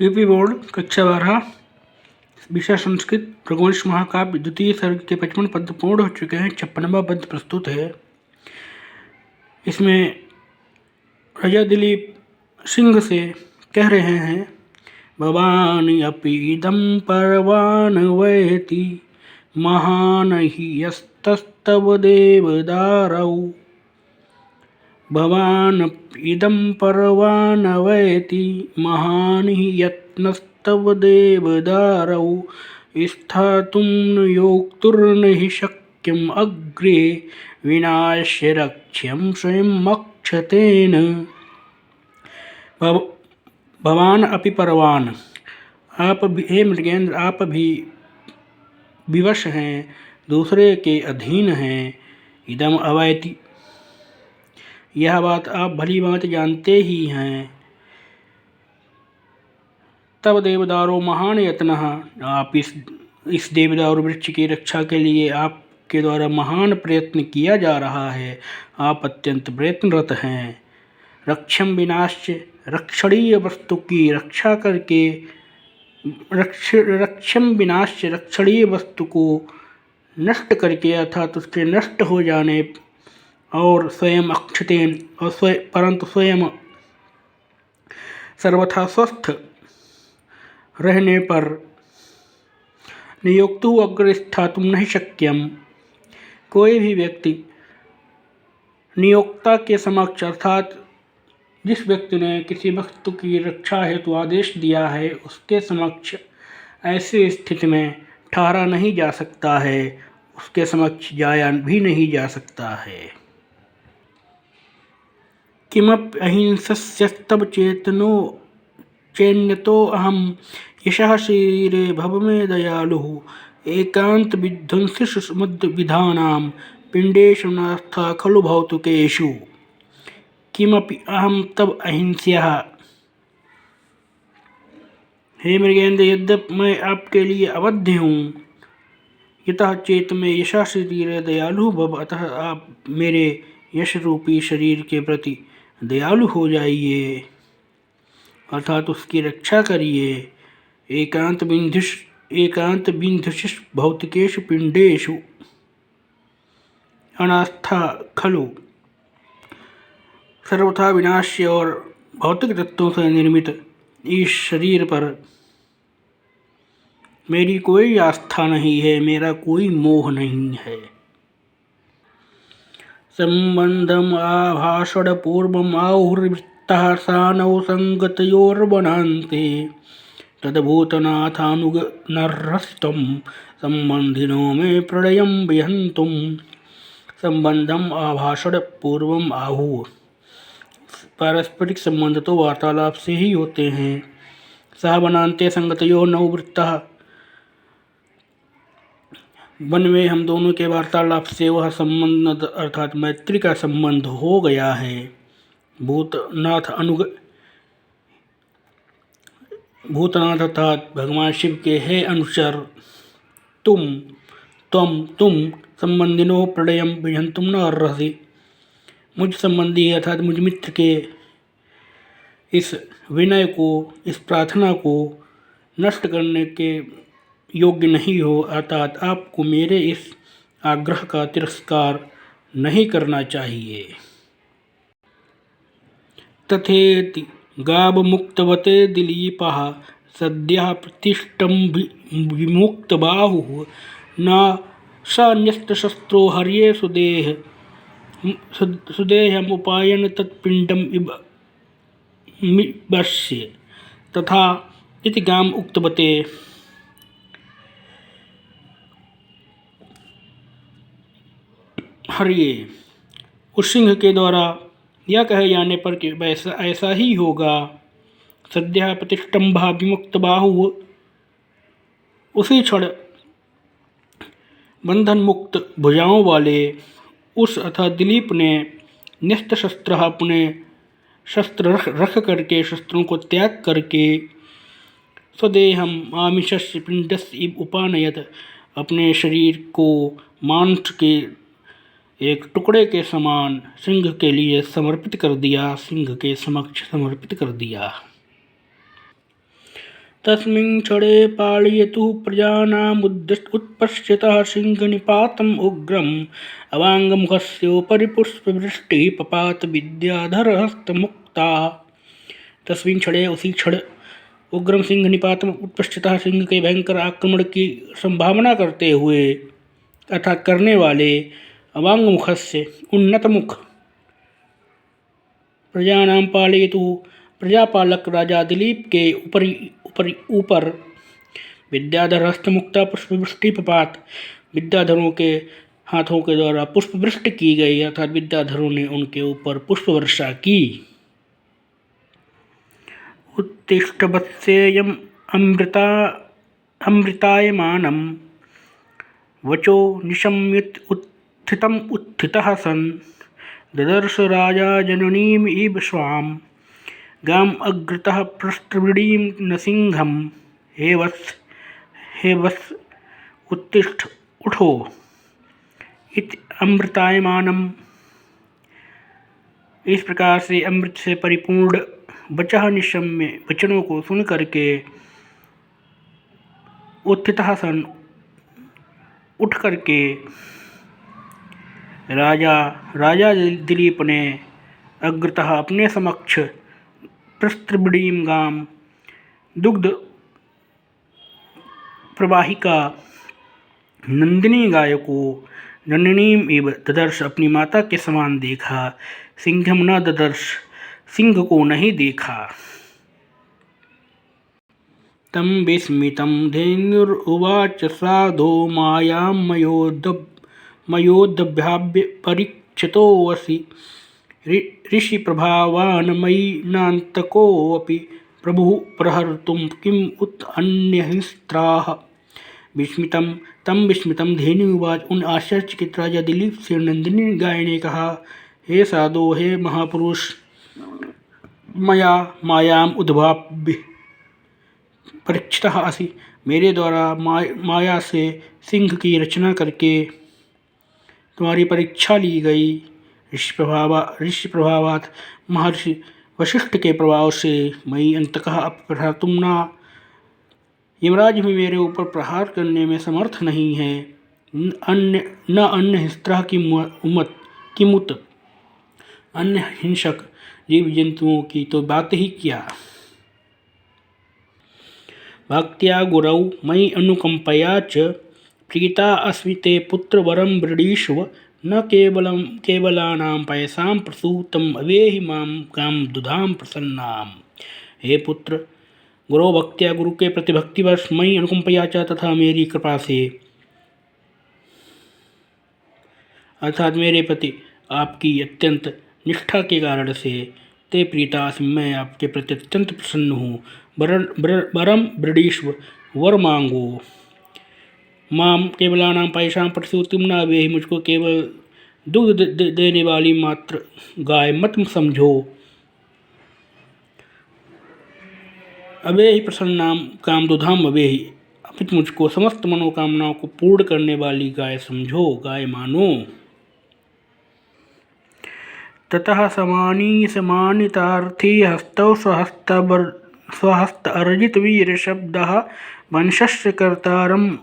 UP board कक्षा 12 विषय संस्कृत रघुवंश महाकाव्य द्वितीय सर्ग के 55 पद पूर्ण हो चुके हैं। 56वां पद प्रस्तुत है। इसमें राजा दिलीप सिंह से कह रहे हैं, भवान अपि इदं पर्वान् वयति महान हि यस्तस्तव देवदारौ। भवान् इदं पर्वान् वयति महान् हि यत्नस्तव देवदारौ। स्थातुं न योक्तुर्न हि शक्यम् अग्रे विनाश्य रक्ष्यं स्वयं अक्षतेन। भवान अपि पर्वान्, आप भी, हे मृगेंद्र, आप भी विवश हैं, दूसरे के अधीन हैं। इदम अवैति, यह बात आप भली बात जानते ही हैं। तब देवदारो महान यत्नः, आप इस देवदारू वृक्ष की रक्षा के लिए आपके द्वारा महान प्रयत्न किया जा रहा है। आप अत्यंत प्रयत्नरत हैं। रक्षम विनाश्य, रक्षणीय वस्तु की रक्षा करके, रक्षम विनाश्य, रक्षणीय वस्तु को नष्ट करके अर्थात उसके नष्ट हो जाने और स्वयं अक्षतेन, और परंतु स्वयं सर्वथा स्वस्थ रहने पर नियुक्तु अग्र स्थातुं नहीं शक्यम, कोई भी व्यक्ति नियोक्ता के समक्ष अर्थात जिस व्यक्ति ने किसी वस्तु की रक्षा हेतु आदेश दिया है उसके समक्ष ऐसी स्थिति में ठहरा नहीं जा सकता है, उसके समक्ष जाया भी नहीं जा सकता है। किमपि अहिंसस्तव चेतनो चैन्यतो अहम यशः शरीरे भव में दयालुः। एकांत विध्वंसिषु मद्य विधानां पिंडेषु नास्था खलु भौतिकेषु। किमपि अहम तब अहिंस्यः, हे मृगेंद्र, यद्यपि मैं आपके लिए अवध्य हूँ। यतः चेत में यशः शरीर दयालु भव, अतः आप मेरे यश रूपी शरीर के प्रति दयालु हो जाइए अर्थात उसकी रक्षा करिए। एकांत बिंधुषु भौतिकेषु पिंडेषु अनास्था खलु, सर्वथा विनाश्य और भौतिक तत्वों से निर्मित इस शरीर पर मेरी कोई आस्था नहीं है, मेरा कोई मोह नहीं है। संबंधम आभाषण पूर्वम आहुर्वृत्तः सानौ संगतयोर्वनान्ते तद्भूतनाथानुग नरस्त्वं संबंधिनो में प्रलयं विहन्तुम्। संबंधम आभाषण पूर्वम आहु, पारस्परिक संबंध तो वार्तालाप से ही होते हैं। सह बनान्ते संगतयो नौ वृत्तः, वन में हम दोनों के वार्तालाप से वह संबंध अर्थात मैत्री का संबंध हो गया है। भूतनाथ अर्थात भगवान शिव के हे अनुचर, तुम संबंधिनो प्रलयम विहन्तुम न अर्हसि, मुझ संबंधी अर्थात मुझ मित्र के इस विनय को, इस प्रार्थना को नष्ट करने के योग्य नहीं हो, अर्थात आपको मेरे इस आग्रह का तिरस्कार नहीं करना चाहिए। तथेति गावमुक्तवते दिलीपः सद्यः प्रतिष्ठं विमुक्तबाहुः। न सान्यस्तशस्त्रो हर्ये सुदेहमुपायन तत्पिंडम इवस्य तथा इति गाम उक्तवते। हर्ये, उस सिंह के द्वारा यह कहे जाने पर कि वैसा ऐसा ही होगा। सद्यः प्रतिष्ठम्भः विमुक्तबाहुः, उसी क्षण बंधन मुक्त भुजाओं वाले उस अर्थात दिलीप ने न्यस्त शस्त्र, अपने शस्त्र रख करके, शस्त्रों को त्याग करके, स्वदेहम आमिषस्य पिंडस्य इव उपानयत, अपने शरीर को मांस के एक टुकड़े के समान सिंह के लिए समर्पित कर दिया, सिंह के समक्ष समर्पित कर दिया। तस्मिन् क्षणे पालयतु प्रजानामुत्पश्यतः सिंहनिपातम् उग्रम् अवाङ्गमुखस्योपरि पुष्पवृष्टिः पपात विद्याधरहस्तमुक्ता। तस्मिन् क्षणे उसी क्षण उग्रम सिंह निपातम उत्पश्चितः सिंह के भयंकर आक्रमण की संभावना करते हुए अर्थात करने वाले अवाङ्गमुखस्य उन्नत मुख प्रजानां पालयतु प्रजापालक राजा दिलीप के ऊपर विद्याधर हस्तमुक्ता पुष्पवृष्टि पपात विद्याधरों के हाथों के द्वारा पुष्पवृष्टि की गई अर्थात विद्याधरों ने उनके ऊपर पुष्प वर्षा की। उत्तिष्ठ वत्सेयम् अमृतायमानं वचो निशम्युत उत्थितः सन् ददर्श राजा जननीम् इव स्वां गाम् अग्रतः पृष्ठवृडीं नसिंहम् हे वत्स उत्तिष्ठ उठो इति अमृतायमानम। इस प्रकार से अमृत से परिपूर्ण वचः निशम्य वचनों को सुन करके उत्थितः सन उठ करके राजा दिलीप ने अग्रतः अपने समक्ष प्रस्त्रबीम गाम दुग्ध प्रवाहिका नंदिनी गाय को जननीम एव ददर्श अपनी माता के समान देखा। सिंहम न ददर्श सिंह को नहीं देखा। तम विस्मितं धेनुरुवाच साधो मायां मयोदभ्याव्य परीक्षितोऽसि ऋषिप्रभावान् मयि नान्तकोऽपि प्रभुः प्रहर्तुं किम् उत अन्यहिस्त्राः। तम विस्मितं धेनुवाच उन आश्चर्यचकित राजा दिलीप से नंदिनी गाय ने कहा, हे साधो, हे महापुरुष, मायाम उद्भाव्य परीक्षितः असि मेरे द्वारा माया से सिंह की रचना करके तुम्हारी परीक्षा ली गई। ऋषि प्रभावात महर्षि वशिष्ठ के प्रभाव से मई अंतकः अपप्रहर्तुं न यमराज भी मेरे ऊपर प्रहार करने में समर्थ नहीं है। न अन्य हिस्त्रः किमुत अन्य हिंसक जीव जंतुओं की तो बात ही क्या। भक्त्या गुरौ मयि अनुकंपया च प्रीता अस्मि ते पुत्र वरं वृणीष्व न केवलानां पयसां प्रसूतम् अवेहि मां गां दुधां प्रसन्नाम्। हे पुत्र, गुरु भक्त्या गुरु के प्रति भक्तिवश मयि अनुकंपया च तथा मेरी कृपा से अर्थात मेरे प्रति आपकी अत्यंत निष्ठा के कारण से ते प्रीतास मैं आपके प्रति अत्यंत प्रसन्न हूँ। वरम वृणीष्व वर मांगो माम केवलानां पयसां प्रसूतिं न वेहि मुझको केवल दुग्ध देने वाली मात्र गाय मत समझो। अवेहि प्रसन्नाम काम दुधाम अवेहि अपितु मुझको समस्त मनोकामनाओं को पूर्ण करने वाली गाय समझो, गाय मानो। ततः समानितार्थी हस्तौ स्वहस्त अर्जित वीर शब्दः वंशस्य कर्तारम्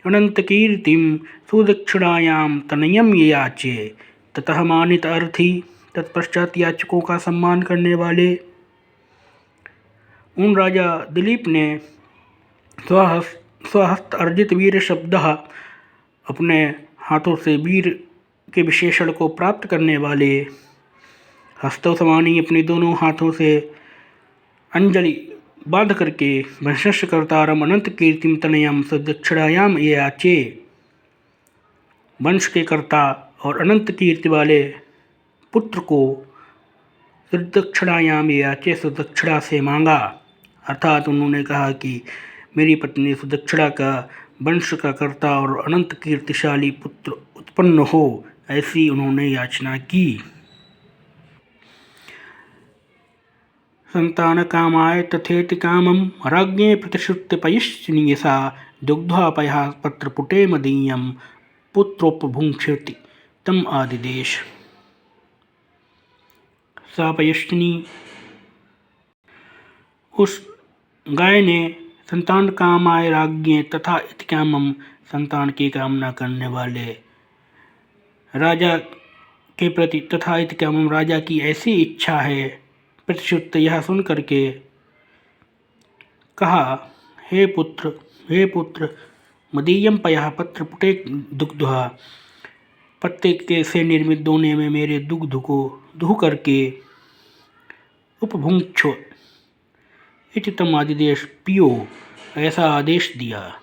अनंतकीर्तिम सुदक्षिणायां तनयम याचे। ततः मानित अर्थी तत्पश्चात याचकों का सम्मान करने वाले उन राजा दिलीप ने स्वहस्त अर्जित वीर शब्द अपने हाथों से वीर के विशेषण को प्राप्त करने वाले हस्तों समानी अपने दोनों हाथों से अंजलि बांध करके वंशस्य कर्तारम अनंत कीर्तिम तनयम सुदक्षिणायाम ये याचे वंश के कर्ता और अनंत कीर्ति वाले पुत्र को सुदक्षिणायाम ये याचे सुदक्षिणा से मांगा। अर्थात उन्होंने कहा कि मेरी पत्नी सुदक्षिणा का वंश का कर्ता और अनंत कीर्तिशाली पुत्र उत्पन्न हो, ऐसी उन्होंने याचना की। संतान कामाय तथेति कामं राज्ञे प्रतिश्रुत्य पयश्चिनीयसा दुग्ध्वा पयः पत्रपुटे मदीयं पुत्रोपभुङ्क्षति तम आदिदेश। सा पयश्चिनी उस गाय ने संतान कामाय राज्ञे तथा इत्यामम, संतान की कामना करने वाले राजा के प्रति तथा इत्यामम, राजा की ऐसी इच्छा है। प्रतिश्रुत, यह सुन करके कहा, हे पुत्र, मदीयम पयः पत्र पुटे दुग्धः, पत्ते के से निर्मित दोने में मेरे दुग्ध को दुह करके उपभुंक्षो इति तम आदिदेश पियो, ऐसा आदेश दिया।